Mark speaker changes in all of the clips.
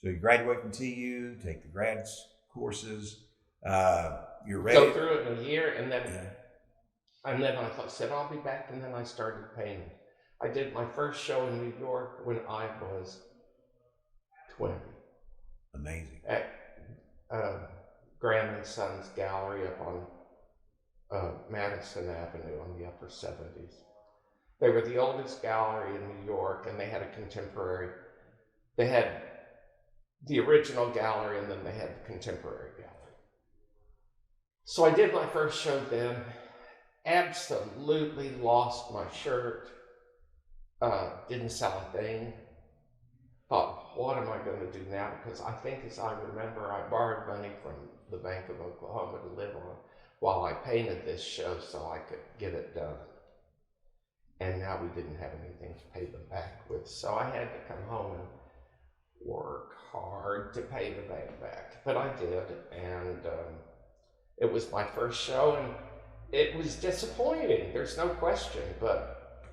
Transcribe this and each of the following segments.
Speaker 1: So you graduate from TU, take the grad courses. You're ready.
Speaker 2: Go through it in a year, and then I said I'll be back, and then I started painting. I did my first show in New York when I was 20.
Speaker 1: Amazing.
Speaker 2: At Graham and Sons Gallery up on Madison Avenue on the upper 70s. They were the oldest gallery in New York, and they had a contemporary. They had the original gallery, and then they had the contemporary gallery. So I did my first show then, absolutely lost my shirt, didn't sell a thing. Thought, what am I going to do now? Because I think, as I remember, I borrowed money from the Bank of Oklahoma to live on while I painted this show so I could get it done. And now we didn't have anything to pay them back with, so I had to come home and work hard to pay the bank back. But I did, and it was my first show, and it was disappointing, there's no question, but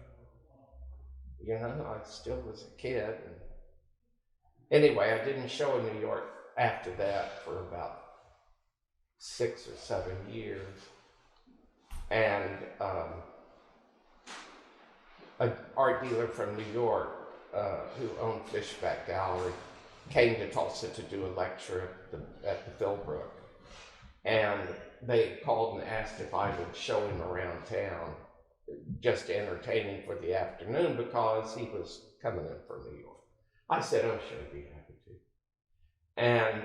Speaker 2: you know, I still was a kid. And anyway, I didn't show in New York after that for about 6 or 7 years. And an art dealer from New York who owned Fishback Gallery came to Tulsa to do a lecture at the Philbrook. And they called and asked if I would show him around town, just entertaining for the afternoon, because he was coming in from New York. I said, oh, sure, I'd be happy to. And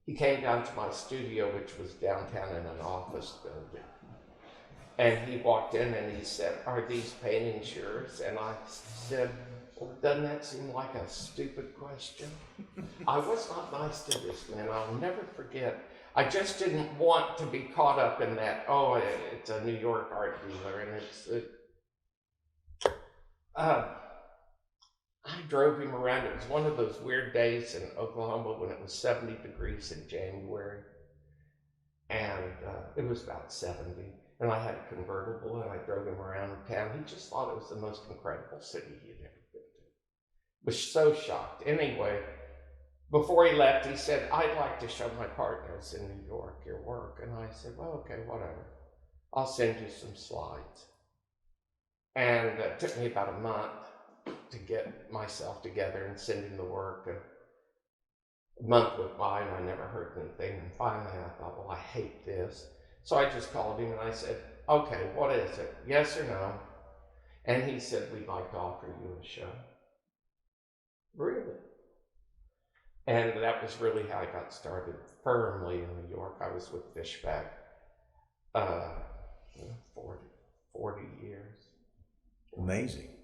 Speaker 2: he came down to my studio, which was downtown in an office building. And he walked in and he said, are these paintings yours? And I said, well, doesn't that seem like a stupid question? I was not nice to this man, I'll never forget. I just didn't want to be caught up in that, oh, it's a New York art dealer, and I drove him around. It was one of those weird days in Oklahoma when it was 70 degrees in January, and it was about 70, and I had a convertible, and I drove him around town. He just thought it was the most incredible city he had ever been to. Was so shocked. Anyway, before he left, he said, I'd like to show my partners in New York your work. And I said, well, okay, whatever. I'll send you some slides. And it took me about a month to get myself together and send him the work. And a month went by and I never heard anything. And finally I thought, well, I hate this. So I just called him and I said, okay, what is it? Yes or no? And he said, we'd like to offer you a show. Really? And that was really how I got started firmly in New York. I was with Fishback 40 years.
Speaker 1: Amazing.